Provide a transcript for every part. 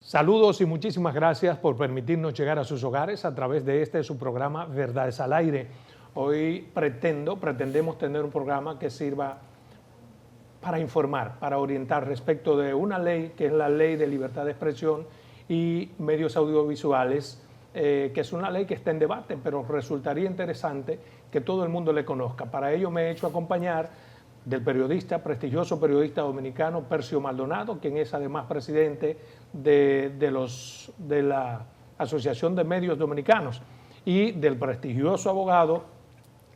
Saludos y muchísimas gracias por permitirnos llegar a sus hogares a través de su programa Verdades al Aire. Hoy pretendemos tener un programa que sirva para informar, para orientar respecto de una ley que es la Ley de Libertad de Expresión y Medios Audiovisuales, que es una ley que está en debate, pero resultaría interesante que todo el mundo le conozca. Para ello me he hecho acompañar del prestigioso periodista dominicano Percio Maldonado, quien es además presidente de la Asociación de Medios Dominicanos, y del prestigioso abogado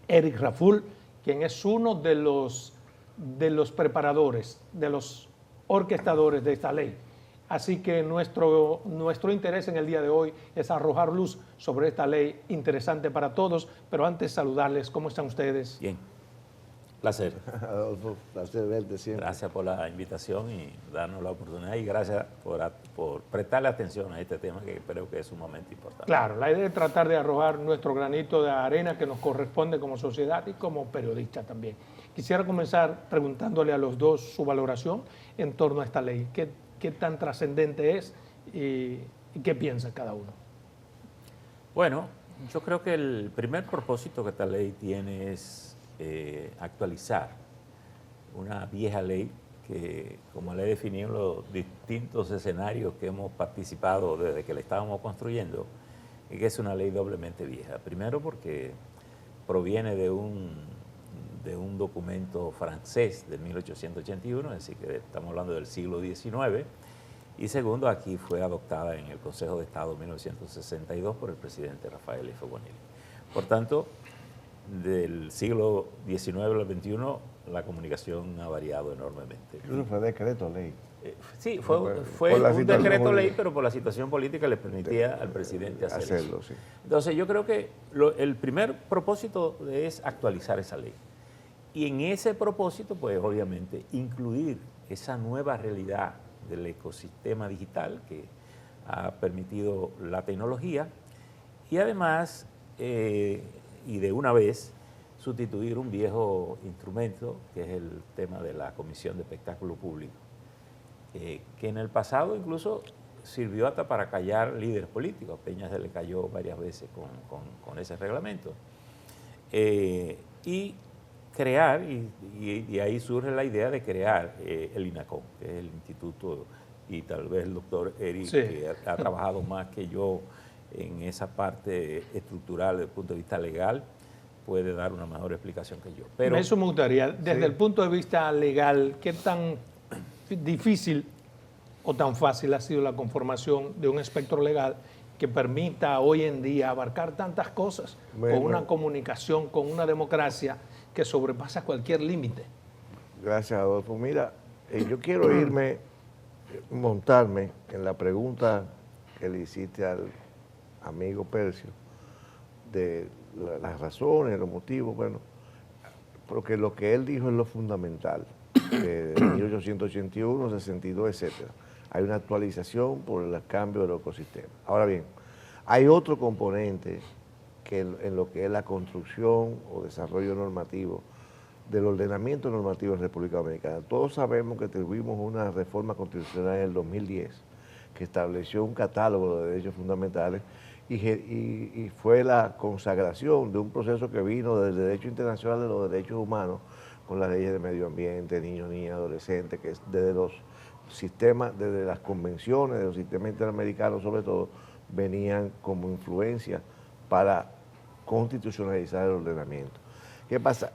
Eric Raful, quien es uno de los preparadores, de los orquestadores de esta ley. Así que nuestro interés en el día de hoy es arrojar luz sobre esta ley interesante para todos, pero antes saludarles. ¿Cómo están ustedes? Bien, placer. Adolfo, placer verte siempre. Gracias por la invitación y darnos la oportunidad, y gracias por prestarle atención a este tema que creo que es sumamente importante. Claro, la idea es tratar de arrojar nuestro granito de arena que nos corresponde como sociedad y como periodista también. Quisiera comenzar preguntándole a los dos su valoración en torno a esta ley. ¿Qué tan trascendente es y qué piensa cada uno? Bueno, yo creo que el primer propósito que esta ley tiene es actualizar una vieja ley que, como le he definido en los distintos escenarios que hemos participado desde que la estábamos construyendo, que es una ley doblemente vieja. Primero porque proviene de un documento francés de 1881, es decir, que estamos hablando del siglo XIX, y segundo, aquí fue adoptada en el Consejo de Estado en 1962 por el presidente Rafael F. Bonilla. Por tanto, del siglo XIX al XXI, la comunicación ha variado enormemente. Eso fue decreto ley. Sí, fue un decreto ley, pero por la situación política le permitía al presidente hacerlo. Sí. Entonces, yo creo que el primer propósito es actualizar esa ley. Y en ese propósito, pues obviamente, incluir esa nueva realidad del ecosistema digital que ha permitido la tecnología, y además, y de una vez, sustituir un viejo instrumento, que es el tema de la Comisión de Espectáculo Público, que en el pasado incluso sirvió hasta para callar líderes políticos. A Peña se le cayó varias veces con ese reglamento. Y crear, y ahí surge la idea de crear el INACOM, que es el instituto, y tal vez el doctor Eric, sí, que ha trabajado más que yo en esa parte estructural desde el punto de vista legal, puede dar una mejor explicación que yo. Pero eso me gustaría, desde el punto de vista legal, ¿qué tan difícil o tan fácil ha sido la conformación de un espectro legal que permita hoy en día abarcar tantas cosas, con una comunicación, con una democracia que sobrepasa cualquier límite? Gracias, Adolfo. Mira, yo quiero montarme en la pregunta que le hiciste al amigo Percio, de las razones, los motivos, bueno, porque lo que él dijo es lo fundamental, de 1881, 62, etcétera. Hay una actualización por el cambio del ecosistema. Ahora bien, hay otro componente que en lo que es la construcción o desarrollo normativo del ordenamiento normativo en República Dominicana. Todos sabemos que tuvimos una reforma constitucional en el 2010 que estableció un catálogo de derechos fundamentales y fue la consagración de un proceso que vino del derecho internacional de los derechos humanos con las leyes de medio ambiente, niños, niñas, adolescentes, que es desde los sistemas, desde las convenciones, de los sistemas interamericanos sobre todo, venían como influencia para constitucionalizar el ordenamiento. ¿Qué pasa?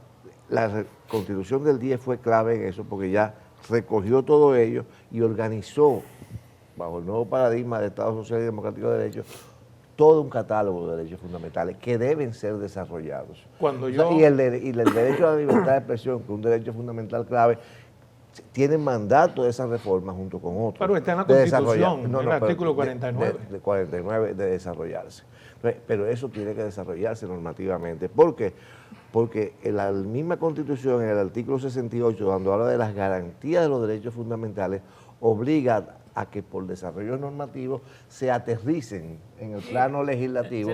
La Constitución del 10 fue clave en eso porque ya recogió todo ello y organizó, bajo el nuevo paradigma de Estado Social y Democrático de Derecho, todo un catálogo de derechos fundamentales que deben ser desarrollados. Y el derecho a la libertad de expresión, que es un derecho fundamental clave, tiene mandato de esa reforma junto con otros. Pero está en la Constitución, en el artículo 49. De 49 de desarrollarse. Pero eso tiene que desarrollarse normativamente. ¿Por qué? Porque en la misma Constitución, en el artículo 68, cuando habla de las garantías de los derechos fundamentales, obliga a que por desarrollo normativo se aterricen en el plano legislativo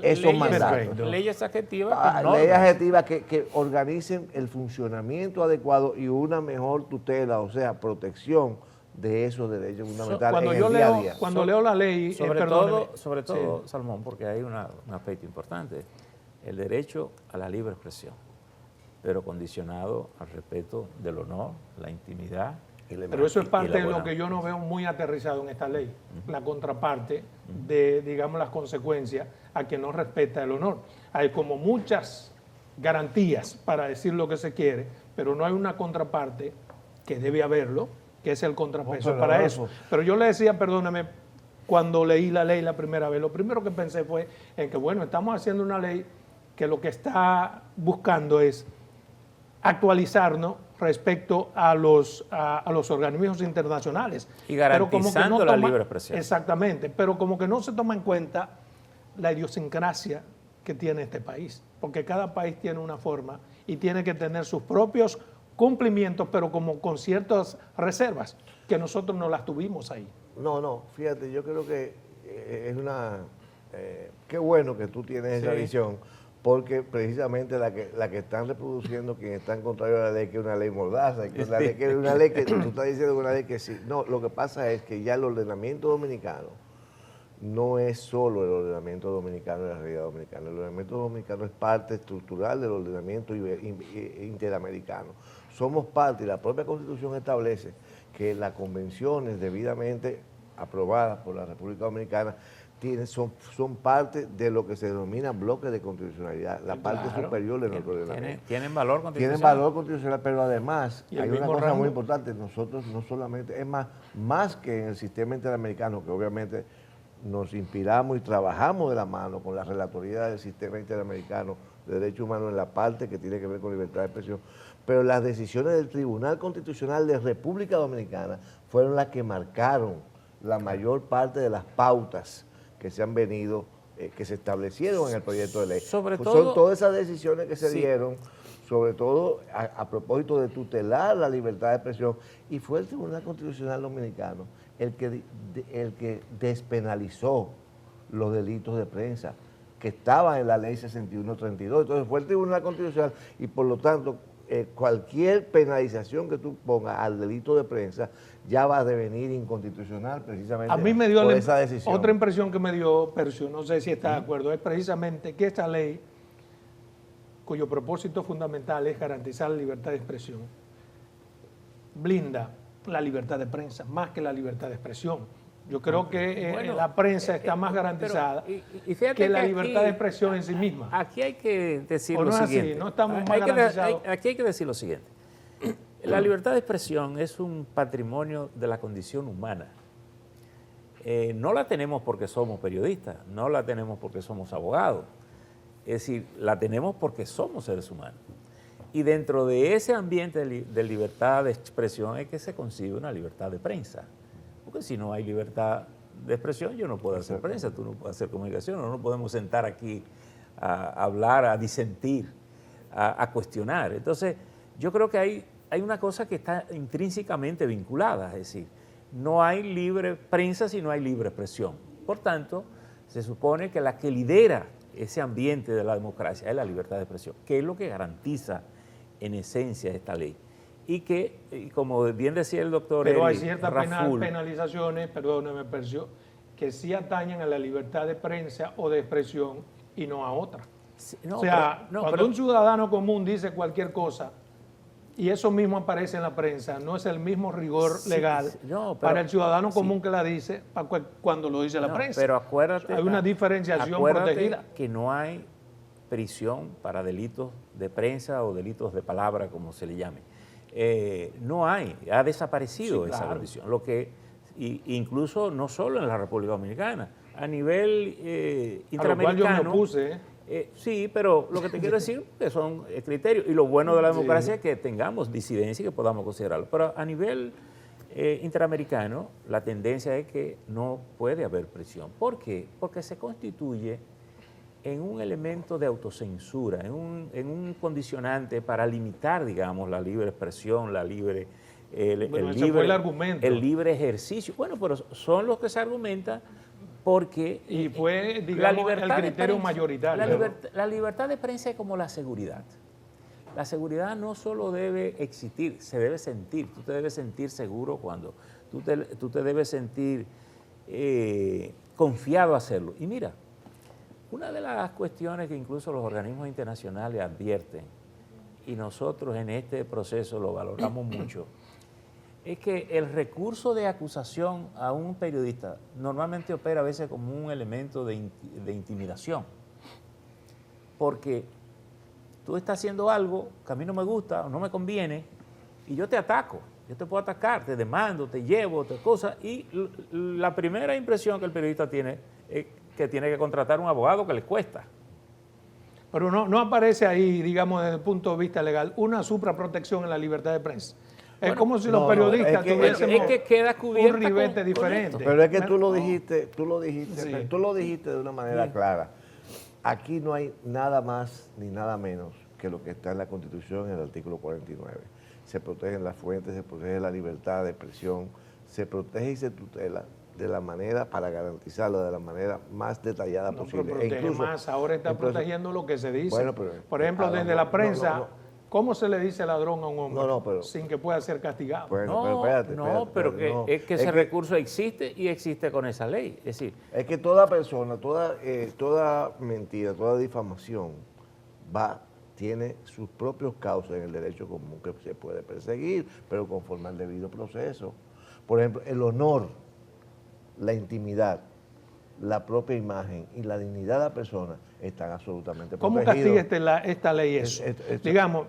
esos mandatos. Leyes adjetivas. Leyes adjetivas que organicen el funcionamiento adecuado y una mejor tutela, o sea, protección de esos derechos fundamentales Cuando en yo el día a leo, día. cuando leo la ley, Sobre perdóneme. todo, Sí. Salmón, porque hay un aspecto importante, el derecho a la libre expresión, pero condicionado al respeto del honor, la intimidad. Pero eso es parte la de lo buena que yo no veo muy aterrizado en esta ley, la contraparte de, digamos, las consecuencias a quien no respeta el honor. Hay como muchas garantías para decir lo que se quiere, pero no hay una contraparte que debe haberlo, que es el contrapeso pero para Adolfo, eso. Pero yo le decía, perdóname, cuando leí la ley la primera vez, lo primero que pensé fue en que, bueno, estamos haciendo una ley que lo que está buscando es actualizarnos respecto a los organismos internacionales. Y Pero como que garantizando la libre expresión. Exactamente, pero como que no se toma en cuenta la idiosincrasia que tiene este país, porque cada país tiene una forma y tiene que tener sus propios cumplimientos, pero como con ciertas reservas, que nosotros no las tuvimos ahí. No, fíjate, yo creo que es una... qué bueno que tú tienes esa Sí. visión, porque precisamente la que están reproduciendo quienes están contrarios a la ley, que es una ley mordaza, que es una ley que tú estás diciendo que es una ley que sí. No, lo que pasa es que ya el ordenamiento dominicano no es solo el ordenamiento dominicano de la realidad dominicana. El ordenamiento dominicano es parte estructural del ordenamiento interamericano. Somos parte, y la propia Constitución establece que las convenciones debidamente aprobadas por la República Dominicana son parte de lo que se denomina bloques de constitucionalidad, la parte Claro. superior de nuestro ordenamiento. Tienen valor constitucional. Tienen valor constitucional, pero además Y el hay una mismo cosa rango. muy importante, nosotros no solamente, es más que en el sistema interamericano, que obviamente nos inspiramos y trabajamos de la mano con la relatoría del sistema interamericano de derechos humanos en la parte que tiene que ver con libertad de expresión, pero las decisiones del Tribunal Constitucional de República Dominicana fueron las que marcaron la mayor parte de las pautas que se han venido, que se establecieron en el proyecto de ley. Sobre Son todo- todas esas decisiones que se Sí. dieron, sobre todo a propósito de tutelar la libertad de expresión, y fue el Tribunal Constitucional Dominicano el que despenalizó los delitos de prensa que estaban en la ley 6132. Entonces fue el Tribunal Constitucional y por lo tanto cualquier penalización que tú pongas al delito de prensa ya va a devenir inconstitucional precisamente A mí me dio por esa decisión. otra impresión que me dio Percio, no sé si está de acuerdo, es precisamente que esta ley, cuyo propósito fundamental es garantizar la libertad de expresión, blinda la libertad de prensa más que la libertad de expresión. Yo creo que Bueno, la prensa está más pero, garantizada y fíjate que la aquí- libertad de expresión en sí misma. Aquí hay que decir ¿O lo no es así? siguiente. ¿No estamos más Hay que garantizados? aquí hay que decir lo siguiente. La libertad de expresión es un patrimonio de la condición humana. No la tenemos porque somos periodistas, no la tenemos porque somos abogados. Es decir, la tenemos porque somos seres humanos. Y dentro de ese ambiente de libertad de expresión es que se concibe una libertad de prensa. Porque si no hay libertad de expresión, yo no puedo hacer prensa, tú no puedes hacer comunicación, no nos podemos sentar aquí a hablar, a disentir, a cuestionar. Entonces, yo creo que hay una cosa que está intrínsecamente vinculada, es decir, no hay libre prensa si no hay libre expresión. Por tanto, se supone que la que lidera ese ambiente de la democracia es la libertad de expresión, que es lo que garantiza en esencia esta ley. Y que, y como bien decía el doctor Pero hay Eri ciertas Raful, penalizaciones, perdóneme, Percio, que sí atañen a la libertad de prensa o de expresión y no a otra. sí, no, O sea, pero- no, cuando pero- un ciudadano común dice cualquier cosa y eso mismo aparece en la prensa, no es el mismo rigor Sí, legal sí, no, pero- para el ciudadano sí. común que la dice cuando lo dice la no, prensa. pero acuérdate, Hay una diferenciación acuérdate protegida. que no hay prisión para delitos de prensa o delitos de palabra, como se le llame. No hay, ha desaparecido Sí, esa claro. condición. Lo que, incluso no solo en la República Dominicana, a nivel A lo cual yo me interamericano. opuse. Sí, pero lo que te quiero decir que son criterios. Y lo bueno de la democracia es que tengamos disidencia y que podamos considerarlo. Pero a nivel interamericano, la tendencia es que no puede haber prisión. ¿Por qué? Porque se constituye en un elemento de autocensura, en un condicionante para limitar, digamos, la libre expresión, la libre, Bueno, ese fue el argumento. el libre ejercicio. Bueno, pero son los que se argumentan porque Y fue, digamos, el criterio mayoritario. La libertad de prensa es como la seguridad. La seguridad no solo debe existir, se debe sentir. Tú te debes sentir seguro cuando tú te debes sentir confiado a hacerlo. Y mira, una de las cuestiones que incluso los organismos internacionales advierten, y nosotros en este proceso lo valoramos mucho, es que el recurso de acusación a un periodista normalmente opera a veces como un elemento de intimidación. Porque tú estás haciendo algo que a mí no me gusta o no me conviene y yo te ataco. Yo te puedo atacar, te demando, te llevo, te cosas. Y la primera impresión que el periodista tiene es que tiene que contratar un abogado que le cuesta. Pero no aparece ahí, digamos, desde el punto de vista legal, una supraprotección en la libertad de prensa. Es como si los periodistas tuviésemos que queda cubierta un ribete diferente. Pero es que tú lo dijiste de una manera Sí. clara. Aquí no hay nada más ni nada menos que lo que está en la Constitución en el artículo 49. Se protegen las fuentes, se protege la libertad de expresión, se protege y se tutela de la manera, para garantizarlo de la manera más detallada posible. Pero protege incluso, más, ahora está protegiendo lo que se dice. Bueno, pero, por ejemplo, desde la prensa, ¿cómo se le dice ladrón a un hombre sin que pueda ser castigado? Bueno, pero espérate, es que ese recurso existe y existe con esa ley. Es decir, es que toda persona, toda mentira, toda difamación tiene sus propios causas en el derecho común que se puede perseguir, pero conforme al debido proceso. Por ejemplo, el honor, la intimidad, la propia imagen y la dignidad de la persona están absolutamente ¿Cómo protegidos. castiga esta ley eso? Digamos,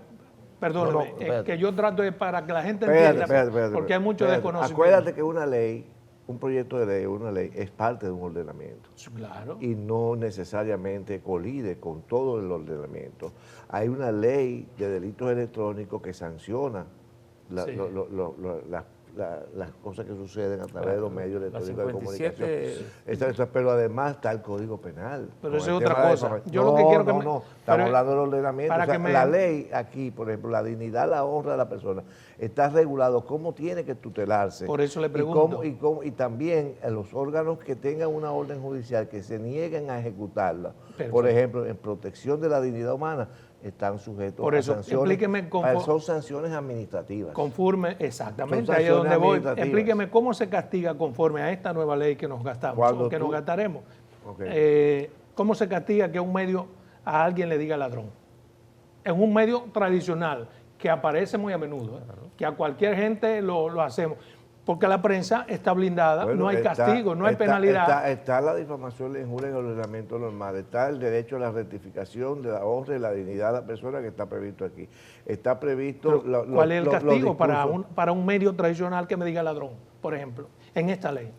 perdóname, que yo trato de para que la gente entienda, porque hay mucho desconocimiento. Acuérdate que una ley, un proyecto de ley, una ley es parte de un ordenamiento. Claro. Y no necesariamente colide con todo el ordenamiento. Hay una ley de delitos electrónicos que sanciona las cosas que suceden a través de los medios electrónicos de comunicación. Pero además está el Código Penal. Pero eso es otra cosa. Yo lo que quiero que estamos hablando del ordenamiento. La ley aquí, por ejemplo, la dignidad, la honra de la persona, está regulado cómo tiene que tutelarse. Por eso le pregunto. Y también los órganos que tengan una orden judicial que se nieguen a ejecutarla, por ejemplo, en protección de la dignidad humana, están sujetos por eso, a sanciones. Son sanciones administrativas. Conforme, exactamente, ahí es donde voy. Explíqueme cómo se castiga conforme a esta nueva ley que nos gastamos, nos gastaremos. ¿Cómo se castiga que un medio a alguien le diga ladrón? En un medio tradicional, que aparece muy a menudo, que a cualquier gente lo hacemos. Porque la prensa está blindada, no hay castigo, no hay penalidad. Está la difamación, la injuria en el ordenamiento normal, está el derecho a la rectificación de la honra y la dignidad de la persona que está previsto aquí. Está previsto... ¿Cuál es el castigo para un medio tradicional que me diga ladrón, por ejemplo, en esta ley?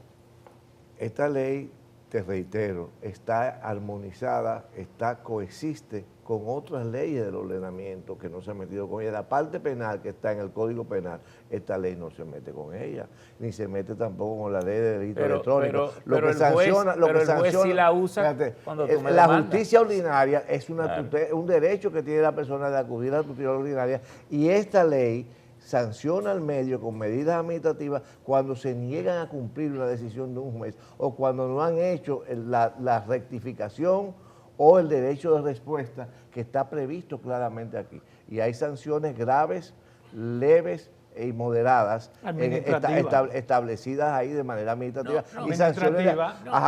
Esta ley, te reitero, está armonizada, coexiste con otras leyes del ordenamiento que no se han metido con ella. La parte penal que está en el Código Penal, esta ley no se mete con ella, ni se mete tampoco con la ley de delito electrónico. Pero el juez sí la usa cuando tú me la demandas. justicia ordinaria es un derecho que tiene la persona de acudir a la justicia ordinaria, y esta ley sanciona al medio con medidas administrativas cuando se niegan a cumplir una decisión de un juez o cuando no han hecho la rectificación o el derecho de respuesta que está previsto claramente aquí. Y hay sanciones graves, leves y moderadas establecidas ahí de manera administrativa. Y sanciones,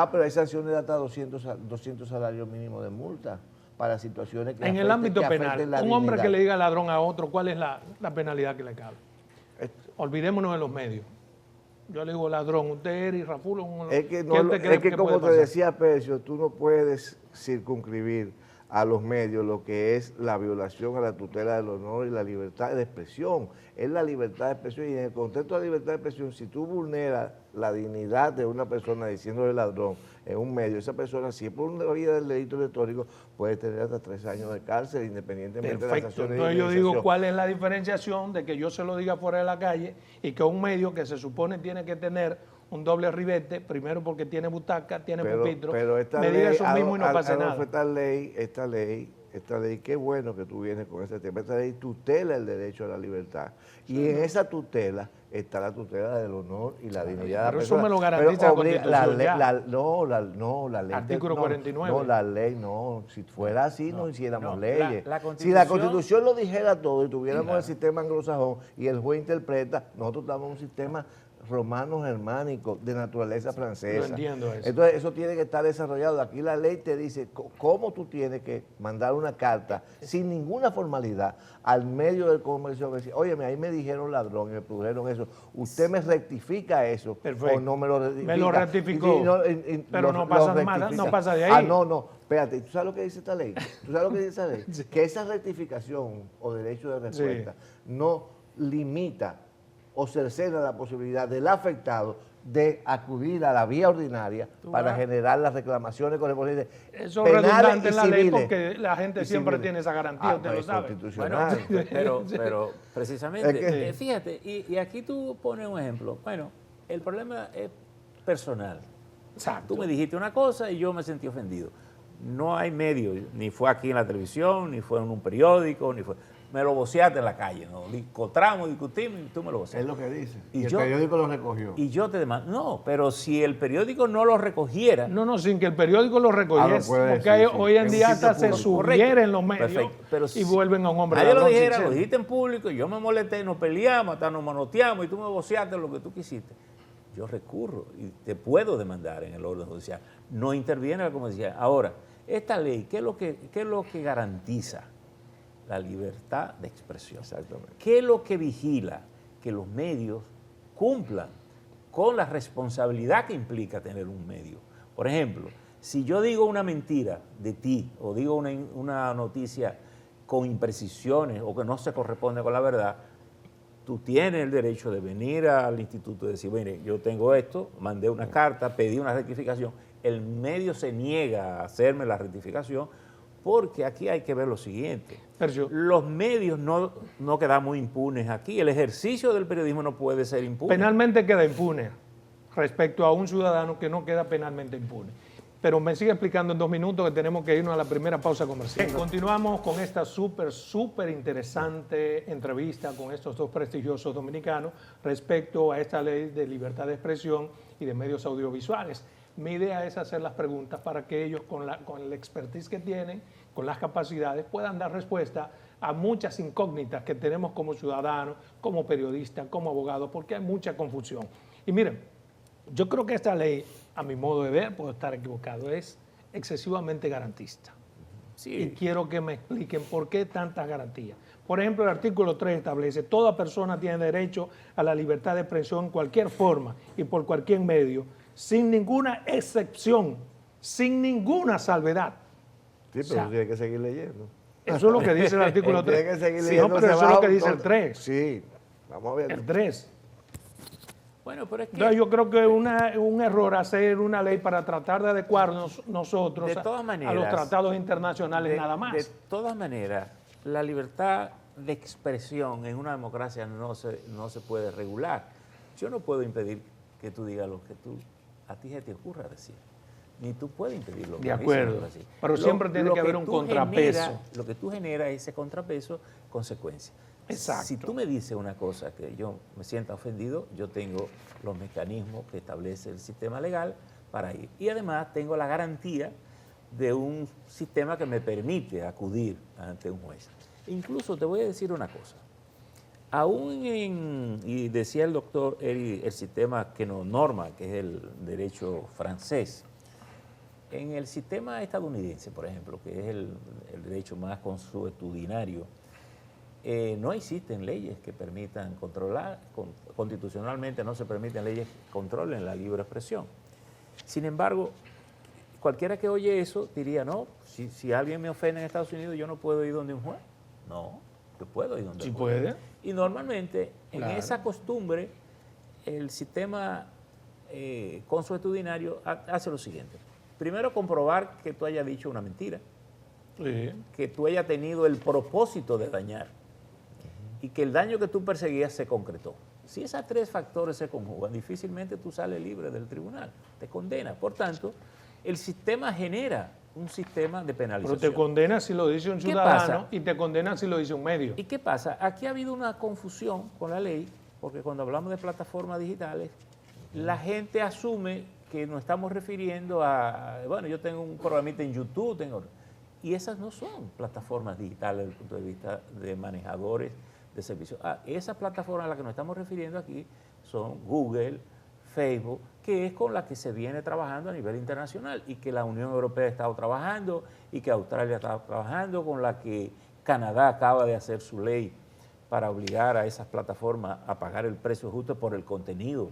pero hay sanciones de hasta 200 salarios mínimos de multa para situaciones que en el ámbito penal, un hombre dignidad. que le diga ladrón a otro, ¿cuál es la penalidad que le cabe? Olvidémonos de los medios. Yo le digo ladrón, usted eres Rafulo. Es que como te decía Percio, tú no puedes circunscribir a los medios lo que es la violación a la tutela del honor y la libertad de expresión. Es la libertad de expresión, y en el contexto de la libertad de expresión, si tú vulneras la dignidad de una persona diciéndole ladrón en un medio, esa persona, si es por una vía del delito electrónico, puede tener hasta 3 años de cárcel, independientemente de las sanciones. Entonces yo digo, ¿cuál es la diferenciación de que yo se lo diga fuera de la calle y que un medio que se supone tiene que tener un doble ribete, primero porque tiene butaca, tiene pupitro, me diga eso mismo y no pasa nada? Esta ley, qué bueno que tú vienes con este tema. Esta ley tutela el derecho a la libertad. Y en esa tutela está la tutela del honor y la dignidad de la persona. Pero eso me lo garantiza la Constitución. La ley. Artículo 49. No, la ley no. Si fuera así, no hiciéramos leyes. Si la Constitución lo dijera todo y tuviéramos el sistema anglosajón y el juez interpreta, nosotros damos un sistema romanos germánicos de naturaleza francesa. Lo entiendo eso. Entonces, eso tiene que estar desarrollado. Aquí la ley te dice cómo tú tienes que mandar una carta sin ninguna formalidad al medio del comercio. Óyeme, ahí me dijeron ladrón y me produjeron eso. Usted me rectifica eso. Perfecto. O no me lo rectifica. Me lo rectificó. Pero no pasa nada, no pasa de ahí. Ah, no. Espérate, ¿tú sabes lo que dice esta ley? ¿Tú sabes lo que dice esta ley? Sí. Que esa rectificación o derecho de respuesta no limita o cercena la posibilidad del afectado de acudir a la vía ordinaria para generar las reclamaciones correspondientes. Eso es redundante en la ley civiles. porque la gente siempre tiene esa garantía, usted lo es sabe. constitucional. Pero precisamente, Es que- fíjate, y aquí tú pones un ejemplo. Bueno, el problema es personal. Exacto. Tú me dijiste una cosa y yo me sentí ofendido. No hay medio, ni fue aquí en la televisión, ni fue en un periódico, ni fue... Me lo voceaste en la calle, ¿no? Encontramos, discutimos y tú me lo voceaste. Es lo que dice. Y Y el yo- periódico lo recogió. Y yo te demando, no, pero si el periódico no lo recogiera... No, sin que el periódico lo recogiese, lo puede porque decir, sí. hoy en En un día sitio hasta se público. sugiere en los medios Perfecto, pero y si vuelven a un hombre nadie lo ladrón, dijera, sin lo ser. dijiste en público, y yo me molesté, nos peleamos, hasta nos manoteamos y tú me voceaste lo que tú quisiste. Yo recurro y te puedo demandar en el orden judicial. No interviene la comercial. Ahora, esta ley, ¿qué es lo que garantiza? La libertad de expresión. Exactamente. ¿Qué es lo que vigila? Que los medios cumplan con la responsabilidad que implica tener un medio. Por ejemplo, si yo digo una mentira de ti o digo una noticia con imprecisiones o que no se corresponde con la verdad, tú tienes el derecho de venir al instituto y decir, mire, yo tengo esto, mandé una carta, pedí una rectificación, el medio se niega a hacerme la rectificación, porque aquí hay que ver lo siguiente. Sergio. Los medios no quedamos impunes aquí. El ejercicio del periodismo no puede ser impune. Penalmente queda impune respecto a un ciudadano que no queda penalmente impune. Pero me sigue explicando en 2 minutos que tenemos que irnos a la primera pausa comercial. Continuamos con esta súper interesante entrevista con estos dos prestigiosos dominicanos respecto a esta ley de libertad de expresión y de medios audiovisuales. Mi idea es hacer las preguntas para que ellos, con el expertise que tienen, con las capacidades, puedan dar respuesta a muchas incógnitas que tenemos como ciudadanos, como periodistas, como abogados, porque hay mucha confusión. Y miren, yo creo que esta ley, a mi modo de ver, puedo estar equivocado, es excesivamente garantista. Sí. Y quiero que me expliquen por qué tantas garantías. Por ejemplo, el artículo 3 establece: toda persona tiene derecho a la libertad de expresión en cualquier forma y por cualquier medio, sin ninguna excepción, sin ninguna salvedad. Sí, pero O sea, tú tienes que seguir leyendo. Eso es lo que dice el artículo 3. Tienes que seguir Sí, leyendo. no, pero eso es lo que dice el 3. Sí, vamos a ver. El 3. Bueno, pero es que Entonces yo creo que es un error hacer una ley para tratar de adecuarnos nosotros De todas a los maneras, tratados internacionales nada de más. todas maneras, la libertad de expresión en una democracia no se puede regular. Yo no puedo impedir que tú digas lo que a ti se te ocurra decir. Ni tú puedes impedirlo. De acuerdo. Pero siempre tiene que haber un contrapeso. Lo que tú generas es ese contrapeso, consecuencia. Exacto. Si tú me dices una cosa que yo me sienta ofendido, yo tengo los mecanismos que establece el sistema legal para ir. Y además tengo la garantía de un sistema que me permite acudir ante un juez. Incluso te voy a decir una cosa. Y decía el doctor Eri, el sistema que nos norma, que es el derecho francés. En el sistema estadounidense, por ejemplo, que es el derecho más consuetudinario, no existen leyes que permitan controlar, constitucionalmente no se permiten leyes que controlen la libre expresión. Sin embargo, cualquiera que oye eso diría, no, si alguien me ofende en Estados Unidos, yo no puedo ir donde un juez. No, yo puedo ir donde ¿Sí un juez. puede? Y normalmente, en Claro. esa costumbre, el sistema consuetudinario hace lo siguiente. Primero, comprobar que tú hayas dicho una mentira, Sí. que tú hayas tenido el propósito de dañar y que el daño que tú perseguías se concretó. Si esos 3 factores se conjugan, difícilmente tú sales libre del tribunal, te condena. Por tanto, el sistema genera un sistema de Pero penalización. te condena si lo dice un ¿Qué ciudadano pasa? y te condena si lo dice un medio. ¿Y qué pasa? Aquí ha habido una confusión con la ley, porque cuando hablamos de plataformas digitales, la gente asume que nos estamos refiriendo bueno, yo tengo un programita en YouTube, y esas no son plataformas digitales desde el punto de vista de manejadores de servicios. Esas plataformas a las que nos estamos refiriendo aquí son Google, Facebook, que es con la que se viene trabajando a nivel internacional y que la Unión Europea ha estado trabajando y que Australia ha estado trabajando, con la que Canadá acaba de hacer su ley para obligar a esas plataformas a pagar el precio justo por el contenido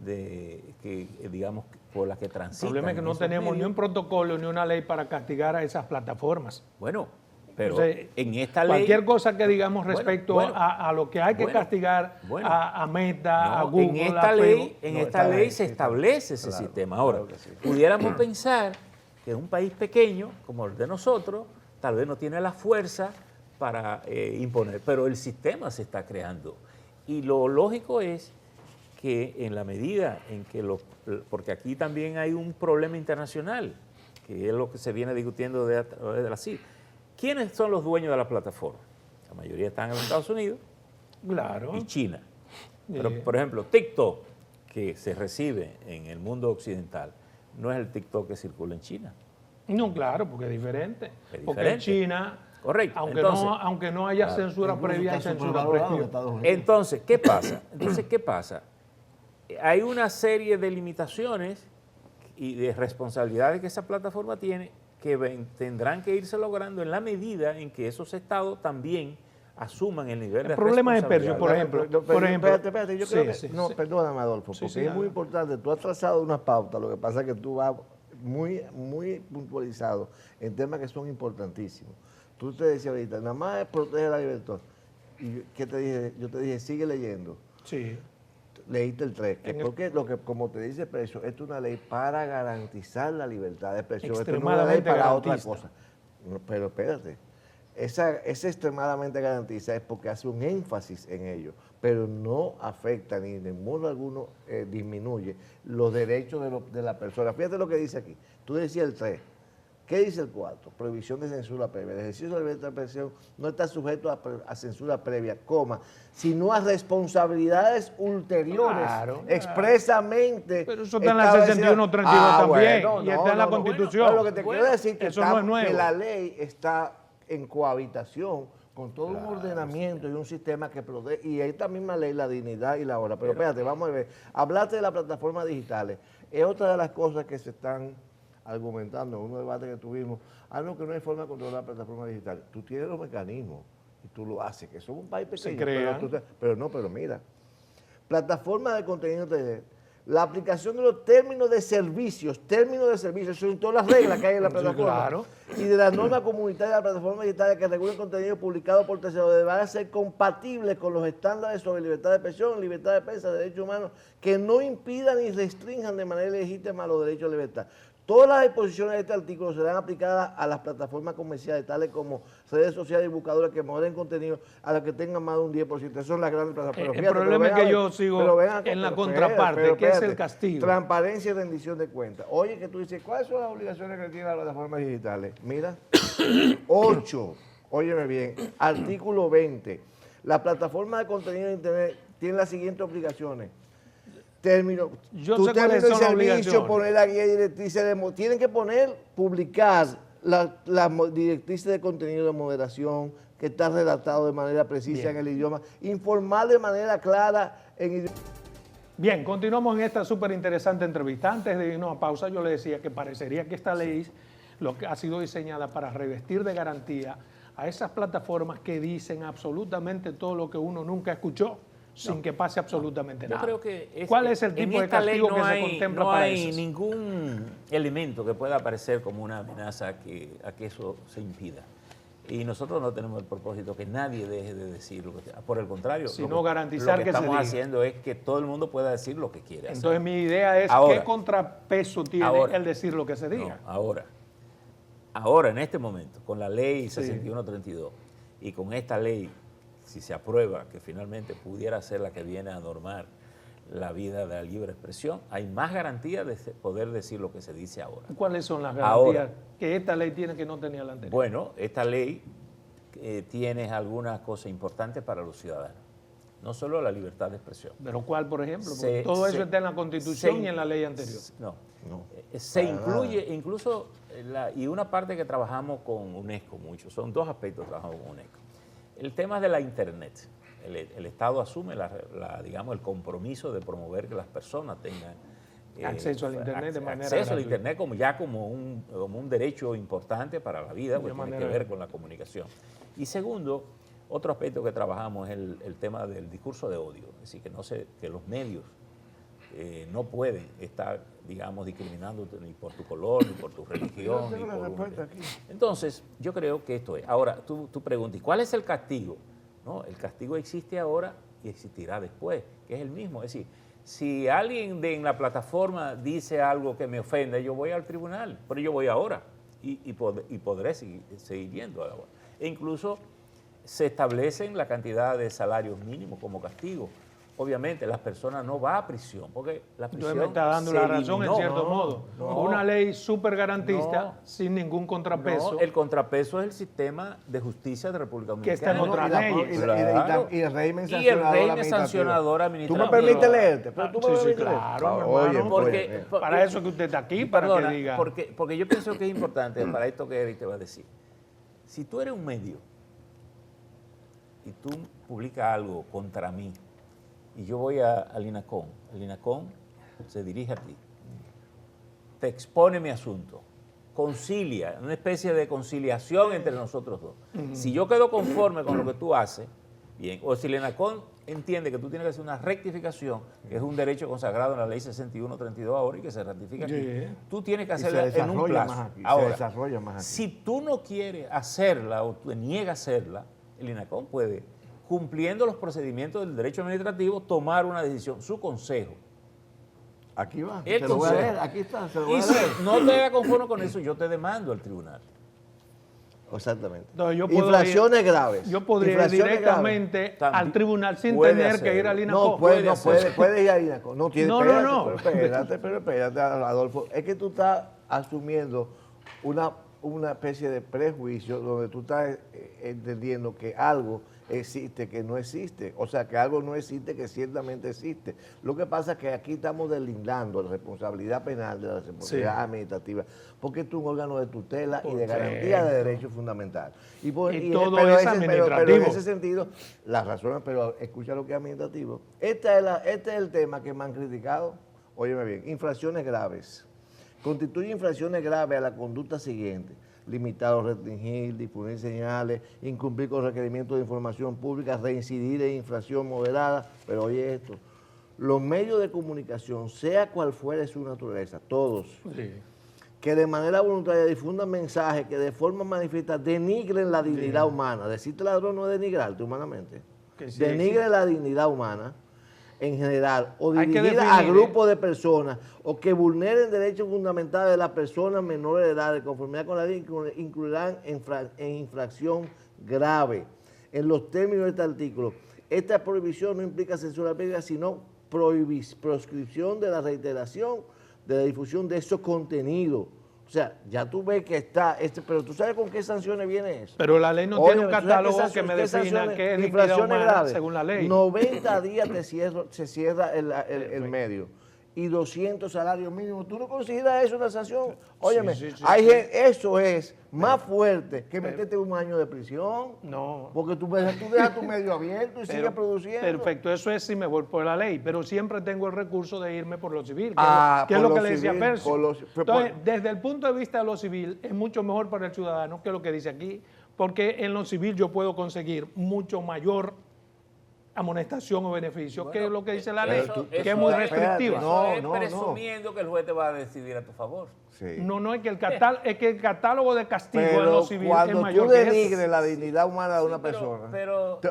digamos, por las que transitan. El problema es que no tenemos ni un protocolo ni una ley para castigar a esas plataformas. Bueno, pero Entonces, en esta ley... cualquier cosa que digamos respecto a lo que hay que castigar a Meta, a Google, en esta ley se establece ese sistema. Ahora, pudiéramos pensar que un país pequeño como el de nosotros tal vez no tiene la fuerza para imponer, pero el sistema se está creando. Y lo lógico es que en la medida en que porque aquí también hay un problema internacional, que es lo que se viene discutiendo a través de la CID. ¿Quiénes son los dueños de la plataforma? La mayoría están en los Estados Unidos y China. Pero, por ejemplo, TikTok, que se recibe en el mundo occidental, no es el TikTok que circula en China. No, claro, porque es diferente. Es porque en diferente. China, correcto. aunque no haya censura previa, hay censura previa. Entonces, ¿qué pasa? Hay una serie de limitaciones y de responsabilidades que esa plataforma tiene que tendrán que irse logrando en la medida en que esos estados también asuman el nivel de responsabilidad. El problema es Percio, por ejemplo. Espérate, yo creo que... No, perdóname, Adolfo, porque es muy importante. Tú has trazado una pauta, lo que pasa es que tú vas muy puntualizado en temas que son importantísimos. Tú te decías ahorita, nada más es proteger la libertad. ¿Y qué te dije? Yo te dije, sigue leyendo. Sí. Leíste el 3, porque como te dice Percio, esto es una ley para garantizar la libertad de expresión, esto no es una ley para otra cosa. No, pero espérate, esa extremadamente garantiza es porque hace un énfasis en ello, pero no afecta ni de modo alguno disminuye los derechos de la persona. Fíjate lo que dice aquí, tú decías el 3. ¿Qué dice el 4? Prohibición de censura previa. El ejercicio de la libertad de expresión no está sujeto a censura previa, sino a responsabilidades ulteriores, expresamente. Pero eso está en la 61-32 también, y está en la Constitución. Pero lo que te quiero decir es eso no es nuevo. que la ley está en cohabitación con todo un ordenamiento y un sistema que protege, y esta misma ley, la dignidad y la hora. Pero espérate, vamos a ver. Hablaste de las plataformas digitales. Es otra de las cosas que se están argumentando en un debate que tuvimos, no, que no hay forma de controlar la plataforma digital. Tú tienes los mecanismos y tú lo haces, que somos un país pequeño. Pero mira, plataforma de contenido de la aplicación de los términos de servicios, son todas las reglas que hay en la plataforma. Claro. Y de las normas comunitarias de la plataforma digital que regulan contenido publicado por terceros, deberán ser compatibles con los estándares sobre libertad de expresión, libertad de prensa, derechos humanos, que no impidan ni restrinjan de manera legítima los derechos de libertad. Todas las disposiciones de este artículo serán aplicadas a las plataformas comerciales, tales como redes sociales y buscadores que moderen contenido a las que tengan más de un 10%. Esas son las grandes plataformas. El problema es que yo sigo en la contraparte, que es el castigo. Transparencia y rendición de cuentas. Oye, que tú dices, ¿cuáles son las obligaciones que tienen las plataformas digitales? Mira, 8, óyeme bien, artículo 20. La plataforma de contenido de Internet tiene las siguientes obligaciones. Término de servicio, poner la guía directrices, tienen que publicar las directrices de contenido de moderación, que está redactado de manera precisa en el idioma, informar de manera clara en idioma. Bien, continuamos en esta súper interesante entrevista. Antes de irnos a pausa, yo le decía que parecería que esta ley ha sido diseñada para revestir de garantía a esas plataformas que dicen absolutamente todo lo que uno nunca escuchó, sin que pase absolutamente nada. Yo creo que ¿Cuál es el tipo de castigo que se contempla para eso? No hay ningún elemento que pueda aparecer como una amenaza a que eso se impida. Y nosotros no tenemos el propósito que nadie deje de decir lo que... Por el contrario, sino garantizar lo que estamos haciendo es que todo el mundo pueda decir lo que quiere hacer. Entonces mi idea es qué contrapeso tiene el decir lo que se diga. No, ahora, en este momento, con la ley 6132 y con esta ley, si se aprueba, que finalmente pudiera ser la que viene a normar la vida de la libre expresión, hay más garantías de poder decir lo que se dice ahora. ¿Cuáles son las garantías que esta ley tiene que no tenía la anterior? Bueno, esta ley tiene algunas cosas importantes para los ciudadanos, no solo la libertad de expresión. ¿Pero cuál, por ejemplo? Porque todo eso está en la Constitución y en la ley anterior. No. Se incluye incluso, y una parte que trabajamos con UNESCO mucho, son dos aspectos que trabajamos con UNESCO. El tema de la Internet. el Estado asume digamos, el compromiso de promover que las personas tengan acceso al Internet de manera acceso al gratuita. Internet como un derecho importante para la vida, porque tiene que ver con la comunicación. Y segundo, otro aspecto que trabajamos es el tema del discurso de odio, es decir, que los medios no pueden estar, digamos, discriminándote ni por tu color, ni por tu religión. Ni por Entonces, yo creo que esto es. Ahora, tú preguntas, ¿cuál es el castigo? ¿No? El castigo existe ahora y existirá después, que es el mismo. Es decir, si alguien en la plataforma dice algo que me ofende, yo voy al tribunal, pero yo voy ahora y podré seguir yendo ahora. E incluso se establecen la cantidad de salarios mínimos como castigo. Obviamente, las personas no van a prisión, porque la prisión Entonces me está dando la razón en cierto modo. Una ley súper garantista, sin ningún contrapeso. No, el contrapeso es el sistema de justicia de República Dominicana. Que está en otras leyes. Y el régimen sancionador administrativo. ¿Tú me permites leerte? Pero tú me Sí, permites claro, leerte. Oye, para eso que usted está aquí, para perdona, que diga. Porque yo pienso que es importante para esto que Eric te va a decir. Si tú eres un medio y tú publicas algo contra mí, y yo voy al INACON, el INACON se dirige a ti, te expone mi asunto, concilia, una especie de conciliación entre nosotros dos. Si yo quedo conforme con lo que tú haces, bien, o si el INACON entiende que tú tienes que hacer una rectificación, que es un derecho consagrado en la ley 6132 ahora y que se ratifica aquí, tú tienes que hacerla en un plazo. Ahora, si tú no quieres hacerla o tú niegas hacerla, el INACON puede, cumpliendo los procedimientos del derecho administrativo, tomar una decisión, su consejo. Aquí va, El te lo voy a consejo. leer, aquí está, se lo Y voy a si leer. no te hagas conforme con eso, yo te demando al tribunal. Exactamente. Entonces, yo puedo infracciones graves. Yo podría ir Infracciones directamente graves. al tribunal sin Puede tener hacerlo. que ir al INACON. No, puede ir al INACON. No, tiene, No, espérate, no. pero espérate, Adolfo. Es que tú estás asumiendo una especie de prejuicio donde tú estás entendiendo que algo existe que no existe, o sea, que algo no existe que ciertamente existe. Lo que pasa es que aquí estamos deslindando la responsabilidad penal de la responsabilidad administrativa, porque esto es un órgano de tutela y de garantía de derechos fundamentales. Y todo es administrativo. Pero en ese sentido, las razones, pero escucha lo que es administrativo. Este es el tema que me han criticado. Óyeme bien, infracciones graves. Constituye infracciones graves a la conducta siguiente: limitar o restringir, difundir señales, incumplir con requerimientos de información pública, reincidir en infracción moderada. Pero oye esto, los medios de comunicación, sea cual fuere su naturaleza, todos, que de manera voluntaria difundan mensajes que de forma manifiesta denigren la dignidad humana. Decirte ladrón no es denigrarte humanamente. Denigren la dignidad humana en general, o dirigida a grupos de personas, o que vulneren derechos fundamentales de las personas menores de edad, de conformidad con la ley, incluirán en infracción grave. En los términos de este artículo, esta prohibición no implica censura pública, sino proscripción de la reiteración de la difusión de esos contenidos. O sea, ya tú ves que está, pero tú sabes con qué sanciones viene eso. Pero la ley no tiene un catálogo que me defina qué es dignidad humana según la ley. 90 días se cierra el medio y 200 salarios mínimos. ¿Tú no consideras eso una sanción? Óyeme, eso es más fuerte que meterte un año de prisión. No. Porque tú dejas tu medio abierto y sigues produciendo. Perfecto, eso es si me voy por la ley, pero siempre tengo el recurso de irme por lo civil, que por es lo lo que le decía civil, Percio. Entonces, desde el punto de vista de lo civil, es mucho mejor para el ciudadano que lo que dice aquí, porque en lo civil yo puedo conseguir mucho mayor amonestación o beneficio, que es lo que dice la ley, que es muy restrictiva. Eso es presumiendo que el juez te va a decidir a tu favor. Sí. No, es que el catálogo de castigo en lo civil es mayor que eso. Cuando tú denigres la dignidad humana de una persona,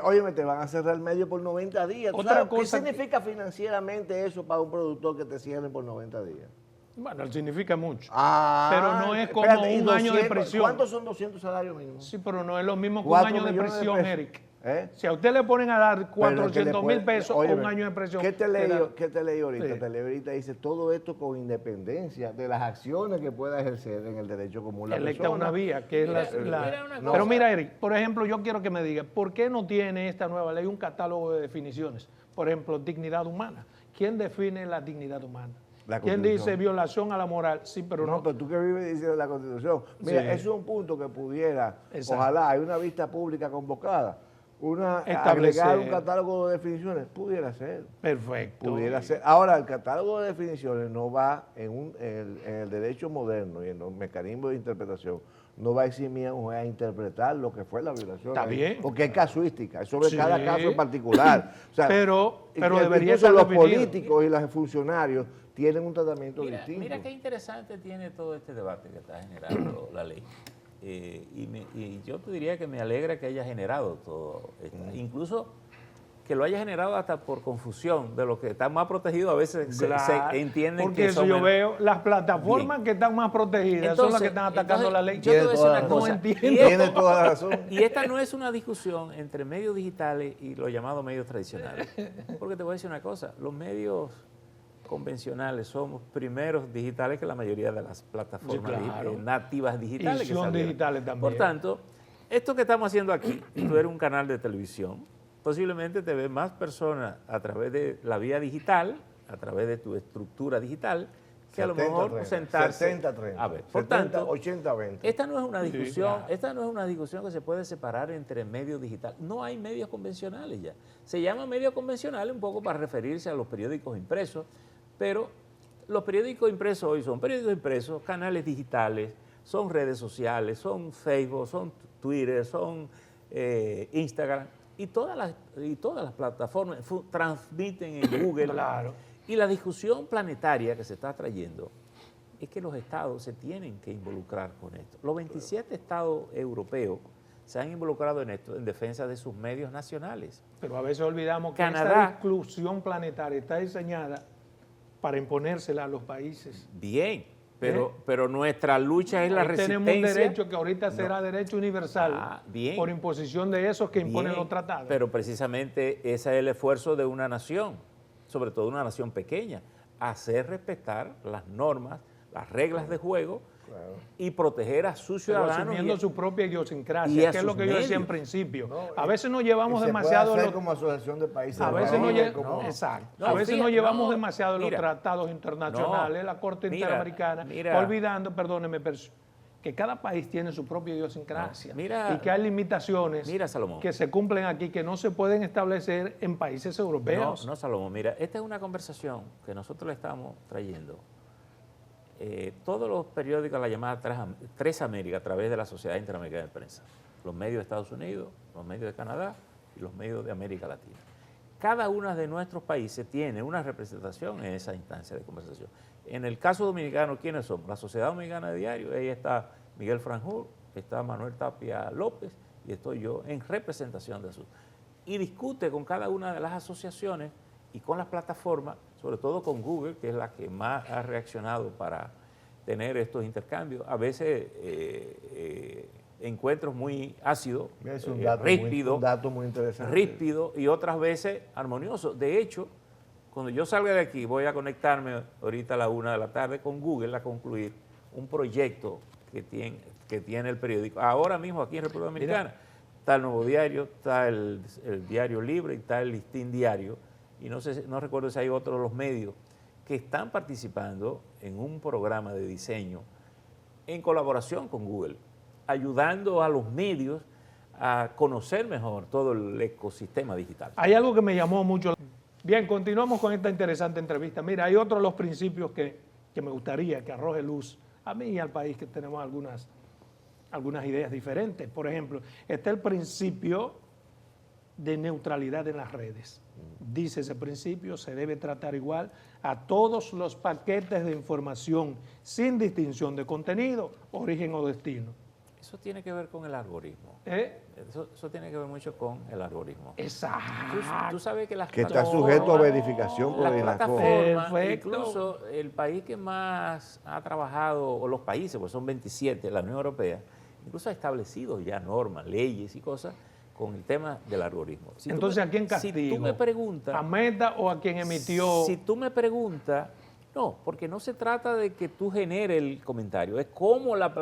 óyeme, te van a cerrar el medio por 90 días. ¿Qué significa financieramente eso para un productor que te cierren por 90 días? Bueno, significa mucho. Pero no es como un año de prisión. ¿Cuántos son 200 salarios mínimos? Sí, pero no es lo mismo que un año de prisión, Eric. Si a usted le ponen a dar 400,000 pesos o un año de prisión. ¿Qué te leí ahorita? Sí. Te leí ahorita, dice todo esto con independencia de las acciones que pueda ejercer en el derecho común la persona. Electa una vía, que es Pero mira, Eric, por ejemplo, yo quiero que me diga, ¿por qué no tiene esta nueva ley un catálogo de definiciones? Por ejemplo, dignidad humana. ¿Quién define la dignidad humana? ¿Quién dice violación a la moral? Sí, pero no. Pero tú que vives diciendo la Constitución. Mira, eso es un punto que pudiera, ojalá, hay una vista pública convocada establecer. Agregar un catálogo de definiciones, pudiera ser. Perfecto. Pudiera ser. Ahora, el catálogo de definiciones no va en el derecho moderno y en los mecanismos de interpretación, no va a eximir a un juez a interpretar lo que fue la violación. Está bien. Porque es casuística, es sobre Sí. cada caso en particular. O sea, pero y debería incluso estar los definido. políticos y los funcionarios tienen un tratamiento distinto. Mira qué interesante tiene todo este debate que está generando la ley. Y yo te diría que me alegra que haya generado todo esto. Incluso que lo haya generado hasta por confusión de los que están más protegidos, a veces Claro, se entienden porque que eso son yo menos. veo, las plataformas Bien. que están más protegidas son las que están atacando la ley. Yo te voy a decir una No cosa. entiendo. Tiene toda la razón. Y esta no es una discusión entre medios digitales y los llamados medios tradicionales. Porque te voy a decir una cosa, los medios convencionales somos primeros digitales que la mayoría de las plataformas Sí, claro. nativas digitales. Y que son salieron. digitales también. Por tanto, esto que estamos haciendo aquí, tú eres un canal de televisión, posiblemente te ven más personas a través de la vía digital, a través de tu estructura digital, que a lo 70, mejor 30, sentarse. 70-30. A ver, por 70, tanto, 80-20. esta no es una Sí, discusión, claro. esta no es una discusión que se puede separar entre medios digitales. No hay medios convencionales ya. Se llama medios convencionales un poco para referirse a los periódicos impresos, pero los periódicos impresos hoy son periódicos impresos, canales digitales, son redes sociales, son Facebook, son Twitter, son Instagram, y todas las plataformas transmiten en Google. Claro. Y la discusión planetaria que se está trayendo es que los estados se tienen que involucrar con esto. Los 27 estados europeos se han involucrado en esto en defensa de sus medios nacionales. Pero a veces olvidamos que esta Canadá. exclusión planetaria está diseñada para imponérsela a los países. Bien, pero nuestra lucha es la Ahí resistencia. tenemos un derecho que ahorita será derecho universal Bien. por imposición de esos que imponen Bien, los tratados. pero precisamente ese es el esfuerzo de una nación, sobre todo una nación pequeña, hacer respetar las normas, las reglas de juego y proteger a sus Pero ciudadanos. asumiendo y- su propia y idiosincrasia, a que es lo sus que yo decía en medios. principio. No, a veces nos llevamos Y se demasiado puede en hacer los, como asociación de países. a del veces Caribe, nos como- exacto. No, A veces nos fíjate, llevamos no, demasiado en los mira, tratados internacionales, no, la Corte mira, Interamericana, mira. olvidando, perdóneme, que cada país tiene su propia idiosincrasia No, mira, y que hay limitaciones mira, Salomón. que se cumplen aquí que no se pueden establecer en países europeos. No, Salomón, mira, esta es una conversación que nosotros le estamos trayendo. Todos los periódicos, la llamada Tres Américas, a través de la Sociedad Interamericana de Prensa, los medios de Estados Unidos, los medios de Canadá y los medios de América Latina. Cada uno de nuestros países tiene una representación en esa instancia de conversación. En el caso dominicano, ¿quiénes somos? La Sociedad Dominicana de Diario, ahí está Miguel Franjul, está Manuel Tapia López y estoy yo en representación de eso. Y discute con cada una de las asociaciones y con las plataformas, sobre todo con Google, que es la que más ha reaccionado para tener estos intercambios. A veces encuentros muy ácidos, Es un ríspidos, dato muy interesante. ríspido y otras veces armonioso. De hecho, cuando yo salga de aquí, voy a conectarme ahorita a la 1 de la tarde con Google a concluir un proyecto que tiene el periódico. Ahora mismo aquí en República Dominicana está el Nuevo Diario, está el Diario Libre y está el Listín Diario. Y no recuerdo si hay otros de los medios que están participando en un programa de diseño en colaboración con Google, ayudando a los medios a conocer mejor todo el ecosistema digital. Hay algo que me llamó mucho. Bien, continuamos con esta interesante entrevista. Mira, hay otro de los principios que me gustaría que arroje luz a mí y al país, que tenemos algunas ideas diferentes. Por ejemplo, está el principio de neutralidad en las redes. Dice ese principio, se debe tratar igual a todos los paquetes de información sin distinción de contenido, origen o destino. Eso tiene que ver con el algoritmo. ¿Eh? Eso tiene que ver mucho con el algoritmo. Exacto. Tú sabes que las Que está plataformas- sujeto a verificación por las el INACO. plataformas, Perfecto. incluso el país que más ha trabajado, o los países, pues son 27, la Unión Europea, incluso ha establecido ya normas, leyes y cosas con el tema del algoritmo. Si tú Entonces, me- ¿a quién castigo? Si tú me preguntas... ¿A Meta o a quien emitió? Si tú me preguntas, no, porque no se trata de que tú generes el comentario, es cómo la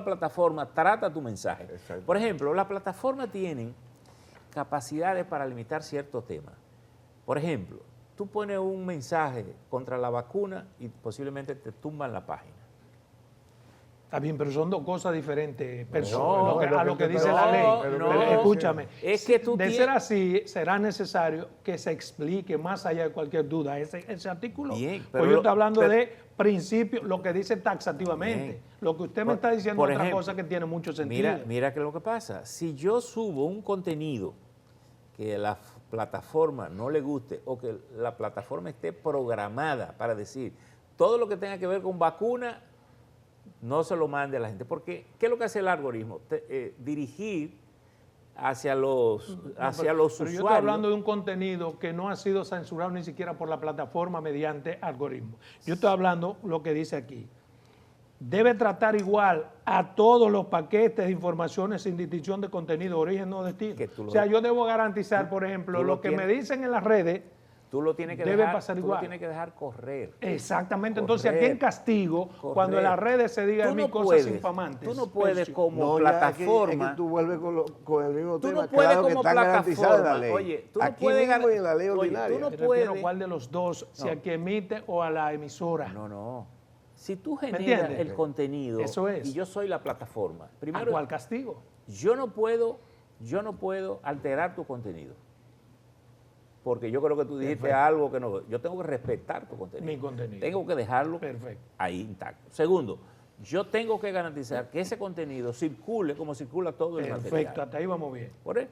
plataforma trata tu mensaje. Exacto. Por ejemplo, las plataformas tienen capacidades para limitar ciertos temas. Por ejemplo, tú pones un mensaje contra la vacuna y posiblemente te tumban la página. Está bien, pero son dos cosas diferentes No, a lo que dice no, la ley. no. Pero escúchame, Es que tú de tienes- ser así, será necesario que se explique más allá de cualquier duda ese artículo. Bien, Pues yo lo- estoy hablando pero- de principio, lo que dice taxativamente. Bien. Lo que usted me Por- está diciendo por es otra ejemplo, cosa que tiene mucho sentido. Mira que lo que pasa. Si yo subo un contenido que a la plataforma no le guste o que la plataforma esté programada para decir todo lo que tenga que ver con vacuna, no se lo mande a la gente. Porque, ¿qué es lo que hace el algoritmo? Dirigir hacia los Pero yo estoy usuarios. hablando de un contenido que no ha sido censurado ni siquiera por la plataforma mediante algoritmo. Yo estoy hablando lo que dice aquí. Debe tratar igual a todos los paquetes de informaciones sin distinción de contenido, origen o destino. Que tú lo- O sea, yo debo garantizar, por ejemplo, tú lo lo que tienes- me dicen en las redes. Tú lo tienes que Debe dejar, pasar tú lo igual. tienes que dejar correr. Exactamente. Entonces, ¿a quién Correcto. castigo cuando en las redes se digan mil cosas infamantes? Tú no puedes Percio. como No, ya plataforma. es que tú vuelves con el mismo Tú tema. no puedes claro que como están garantizadas en la plataforma. ley. Oye, tú no Aquí puedes mismo y en la ley oye, tú ordinaria. no Pero puedes. ¿cuál de los dos? Si a quien emite o a la emisora. No. Si tú generas entiendes? el contenido Eso es. y yo soy la plataforma, ¿A primero cuál castigo? yo no puedo alterar tu contenido. Porque yo creo que tú dijiste Perfecto. algo que no. Yo tengo que respetar tu contenido. Mi contenido. Tengo que dejarlo Perfecto. ahí intacto. Segundo, yo tengo que garantizar que ese contenido circule como circula todo el Perfecto, material. hasta ahí vamos bien. ¿Por qué?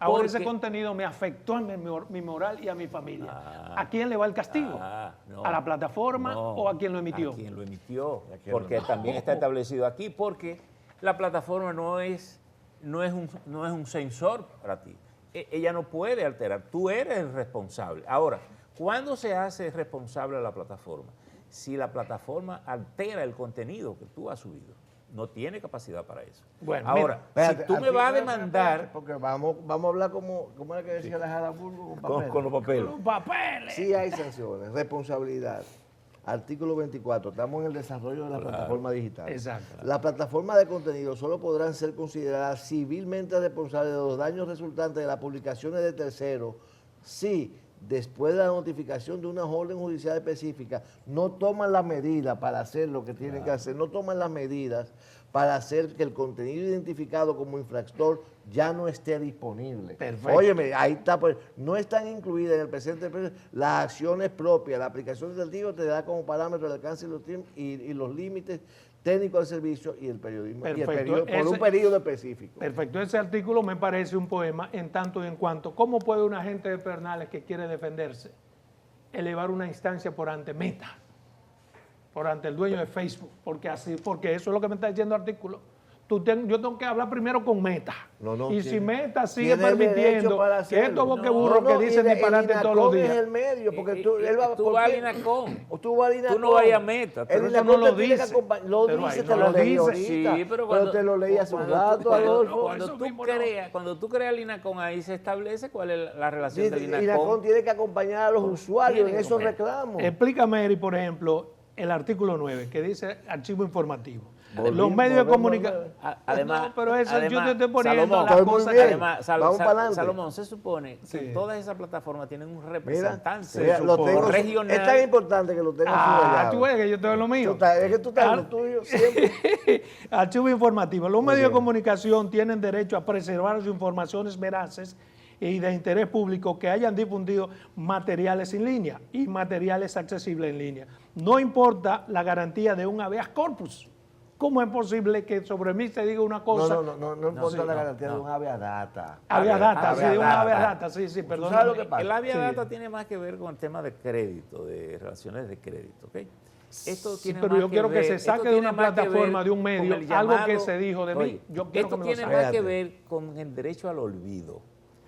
Ahora ese Porque- contenido me afectó en mi moral y a mi familia. Ah. ¿A quién le va el castigo? No. ¿A la plataforma No, o a quien lo emitió? A quien lo emitió, quien porque lo también está establecido aquí, porque la plataforma no es un sensor para ti. Ella no puede alterar, tú eres el responsable. Ahora, ¿cuándo se hace responsable a la plataforma? Si la plataforma altera el contenido que tú has subido. No tiene capacidad para eso. Bueno, ahora, Espérate, si tú me vas a espérate, demandar porque vamos a hablar como era que decía la Jaraburgo con papeles. con los papeles. Los papeles. Sí hay sanciones, responsabilidad. Artículo 24, estamos en el desarrollo de la plataforma digital. Exacto. Las plataformas de contenido solo podrán ser consideradas civilmente responsables de los daños resultantes de las publicaciones de terceros si, después de la notificación de una orden judicial específica, no toman las medidas para hacer lo que tienen que hacer, no toman las medidas para hacer que el contenido identificado como infractor ya no esté disponible. Perfecto. Óyeme, ahí está, pues, no están incluidas en el presente las acciones propias. La aplicación del artículo te da como parámetro el alcance y los límites técnicos del servicio y el periodismo. Y el Perfecto. por un periodo específico. Perfecto, ese artículo me parece un poema en tanto y en cuanto. ¿Cómo puede un agente de Pernales que quiere defenderse elevar una instancia por ante Meta, por ante el dueño de Facebook? Porque eso es lo que me está diciendo el artículo. Yo tengo que hablar primero con Meta. No, y si Meta sigue tiene derecho permitiendo para que hacerlo. estos boqueburros que dicen disparate todos los El días. es el medio, porque tú, Y- él va, tú ¿por vas qué? al INACON. O tú vas al INACON. no vayas a Meta, El pero eso INACON no lo te tiene que dice. acompañar. Lo Pero dice, ahí te no lo lo leí dice. ahorita. Sí, pero te lo leí hace un rato, Adolfo. Eso mismo no. Cuando tú creas el INACON, ahí se establece cuál es la relación del El INACON INACON. tiene que acompañar a los usuarios en Tiene que esos acompañar. reclamos. Explícame, Eri, por ejemplo, el artículo 9, que dice archivo informativo. Los Volvimos, medios de volvemos comunicación. Además, No, pero eso yo te estoy poniendo Salomón, las Estoy muy cosas bien. que... Además, Vamos para adelante. Salomón, se supone que Sí. todas esas plataformas tienen un Mira, representante mira, lo tengo, regional. es tan importante que lo tengo tú ves que yo tengo lo mío. Es que tú estás en lo tuyo siempre. Archivo informativo. Los medios bien. de comunicación tienen derecho a preservar sus informaciones veraces y de interés público que hayan difundido materiales en línea y materiales accesibles en línea. No importa la garantía de un habeas corpus. ¿Cómo es posible que sobre mí se diga una cosa? No importa la garantía de un habeas data. Habeas data, sí, habeas un data. habeas data, sí, perdón. sabes lo que pasa? El habeas Sí. data tiene más que ver con el tema de crédito, de relaciones de crédito, ¿ok? Esto Sí, tiene pero más yo quiero que ver- se esto saque de tiene una más que plataforma, ver de un con medio, el algo llamado- que se dijo de mí. Oye, Yo quiero esto que me lo tiene saque. más que Espérate. ver con el derecho al olvido,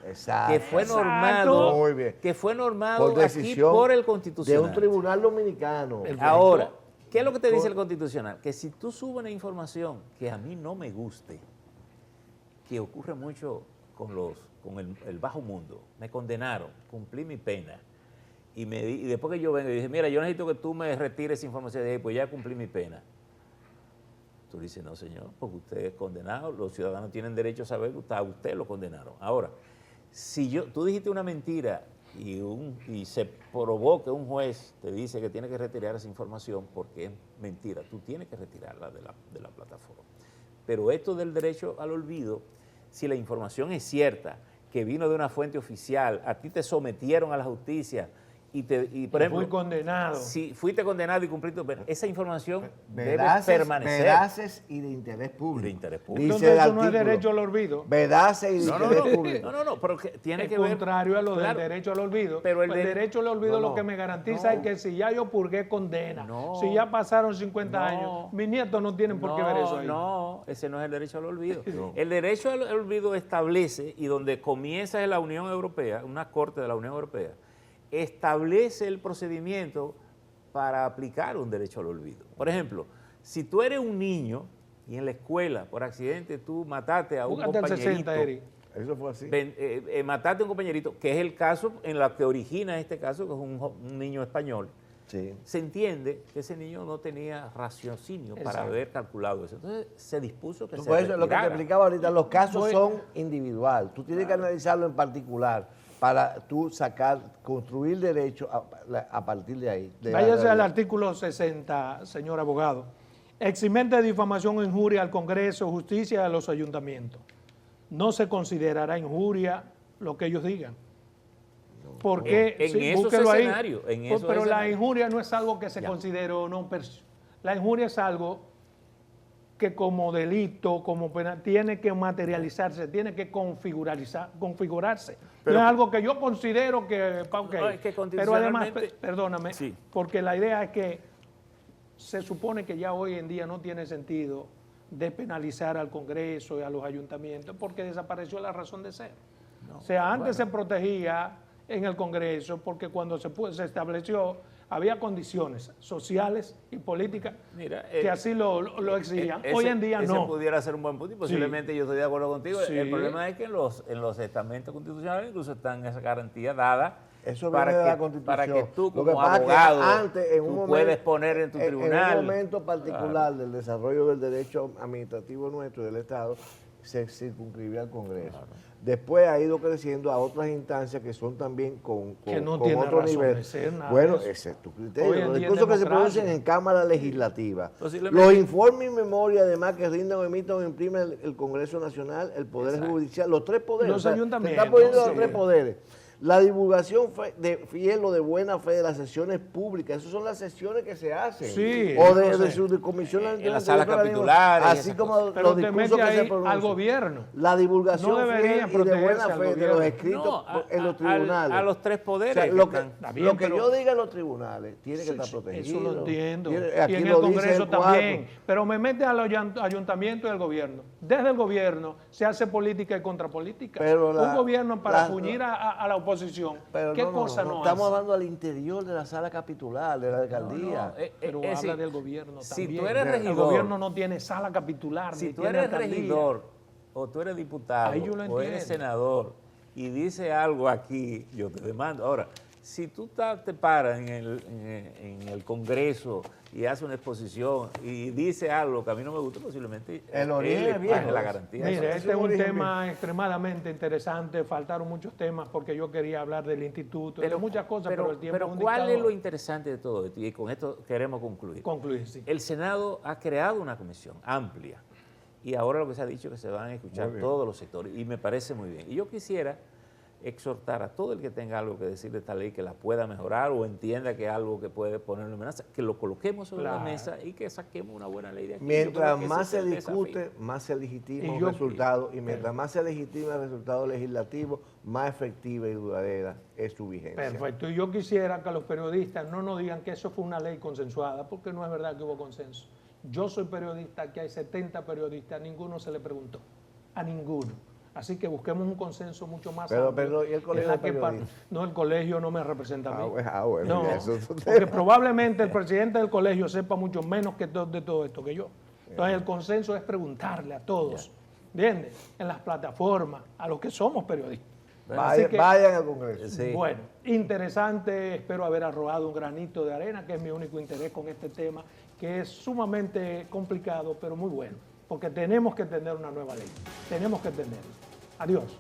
Exacto. que fue Exacto. normado, Muy bien. que fue normado Por aquí decisión por el de Constitucional. un tribunal dominicano. Perfecto. Ahora, ¿qué es lo que te dice el Constitucional? Que si tú subes una información que a mí no me guste, que ocurre mucho con el bajo mundo, me condenaron, cumplí mi pena, y después que yo vengo y dije, mira, yo necesito que tú me retires esa información, y dije, pues ya cumplí mi pena. Tú dices, no, señor, porque usted es condenado, los ciudadanos tienen derecho a saber que a usted lo condenaron. Ahora, si tú dijiste una mentira y se probó que un juez te dice que tiene que retirar esa información porque es mentira, tú tienes que retirarla de la plataforma. Pero esto del derecho al olvido, si la información es cierta, que vino de una fuente oficial, a ti te sometieron a la justicia por ejemplo, fui condenado. Si fuiste condenado y cumpliste, pero esa información debe Veraces, permanecer. veraces y de interés público. De interés público. Dice Entonces el eso no es artículo, derecho al olvido. Veraces y de interés público. No, pero que tiene Es que ver. contrario a lo claro, del derecho al olvido. pero el derecho al olvido no, lo que me garantiza es que si ya yo purgué condena, No. si ya pasaron 50 No. años, mis nietos no tienen por qué ver eso ahí. No, ese no es el derecho al olvido. El derecho al olvido establece, y donde comienza es la Unión Europea, una corte de la Unión Europea, establece el procedimiento para aplicar un derecho al olvido. Por ejemplo, si tú eres un niño y en la escuela, por accidente, tú mataste a un Búscate el compañerito, 60, Eri. Eso fue así. mataste a un compañerito, que es el caso en la que origina este caso, que es un niño español, Sí. se entiende que ese niño no tenía raciocinio para Exacto. haber calculado eso. Entonces se dispuso que se Por eso lo que te retirara. explicaba ahorita, los casos Voy- son individual. Tú tienes que analizarlo en particular para tú construir derecho a partir de ahí. Váyase al artículo 60, señor abogado. Eximente de difamación o injuria al Congreso, justicia y a los ayuntamientos. No se considerará injuria lo que ellos digan. Porque En esos búsquelo ahí. escenarios, en esos Pero la escenarios. injuria no es algo que se Ya. considere o no. La injuria es algo que como delito, como pena, tiene que materializarse, tiene que configurarse. Pero- no es algo que yo considero que... ok. No, es que Pero además, constitucionalmente- perdóname, Sí. porque la idea es que se supone que ya hoy en día no tiene sentido despenalizar al Congreso y a los ayuntamientos porque desapareció la razón de ser. O sea, antes se protegía en el Congreso porque cuando se estableció había condiciones sociales y políticas Mira, que así lo exigían. Hoy en día ese no. pudiera ser un buen punto y posiblemente yo estoy de acuerdo contigo. Sí. El problema es que en los estamentos constitucionales incluso están esa garantía dada Eso para viene de que, la Constitución. para que tú Lo que como pasa es que abogado antes, en un tú momento- puedes poner en tu tribunal. En un momento particular del desarrollo del derecho administrativo nuestro y del Estado, se circunscribía al Congreso. Después ha ido creciendo a otras instancias que son también con Que no con tiene otro razón nivel. de ser nada Bueno, de eso. ese es tu Hoy en criterio. Los día discursos que se democracia. producen en Cámara Legislativa. Posiblemente- Los informes y memoria, además, que rindan o emitan o imprimen el Congreso Nacional, el Poder Exacto. Judicial, los tres poderes. Los Se ayuntamientos, está poniendo los sí. tres poderes. La divulgación fiel o de buena fe de las sesiones públicas, esas son las sesiones que se hacen. Sí, o yo de sé. su comisión En las salas capitulares y así esas como cosas. Pero los te discursos mete que se ahí pronuncian. al gobierno. La divulgación No debería fiel y de protegerse buena al fe de gobierno. los escritos No, en los a tribunales. los tres poderes. O sea, que lo que, están. Está bien, lo que pero- yo diga en los tribunales tiene que Sí, estar sí, protegido. eso lo entiendo. Aquí Y en el lo dice Congreso el cuadro. también. Pero me mete al ayuntamiento y al gobierno. Desde el gobierno se hace política y contrapolítica. Pero Un gobierno para la- puñir a la oposición. Pero ¿Qué no, cosa no, estamos hace? hablando al interior de la sala capitular, de la alcaldía. Pero es habla decir, del gobierno si también. tú eres El regidor, gobierno no tiene sala capitular. si ni tú tiene eres alcaldía. regidor o tú eres diputado Ahí yo lo o eres entiendo. senador y dice algo aquí, yo te demando. Ahora, si tú te paras en el Congreso y haces una exposición y dice algo que a mí no me gusta, posiblemente El origen él es viejo, pague la ¿eh? garantía. Mire, Eso este es un origen tema extremadamente interesante. Faltaron muchos temas porque yo quería hablar del instituto, de muchas cosas, pero el tiempo pero es un ¿cuál es dictador. lo interesante de todo esto? Y con esto queremos concluir. Concluir, sí. El Senado ha creado una comisión amplia y ahora lo que se ha dicho es que se van a escuchar Muy bien. todos los sectores y me parece muy bien. Y yo quisiera exhortar a todo el que tenga algo que decir de esta ley que la pueda mejorar o entienda que es algo que puede poner en amenaza, que lo coloquemos sobre la Claro. mesa y que saquemos una buena ley de aquí. Yo Mientras creo que ese más es se el discute, desafío. más se legitima Y un yo- resultado. Y mientras más se legitima el resultado legislativo, más efectiva y duradera es su vigencia. Perfecto. Y yo quisiera que los periodistas no nos digan que eso fue una ley consensuada, porque no es verdad que hubo consenso. Yo soy periodista, aquí hay 70 periodistas, a ninguno se le preguntó, a ninguno. Así que busquemos un consenso mucho más Pero, amplio. ¿y el colegio en la de que periodistas? No, el colegio no me representa a mí. Bueno, No, ya eso es otro porque tema. probablemente el presidente del colegio sepa mucho menos que de todo esto que yo. Entonces el consenso es preguntarle a todos, ¿entiendes? En las plataformas, a los que somos periodistas. Así que, Vayan al Congreso. Sí. bueno, interesante, espero haber arrojado un granito de arena, que es mi único interés con este tema, que es sumamente complicado, pero muy bueno, porque tenemos que tener una nueva ley, tenemos que tenerla. Adiós.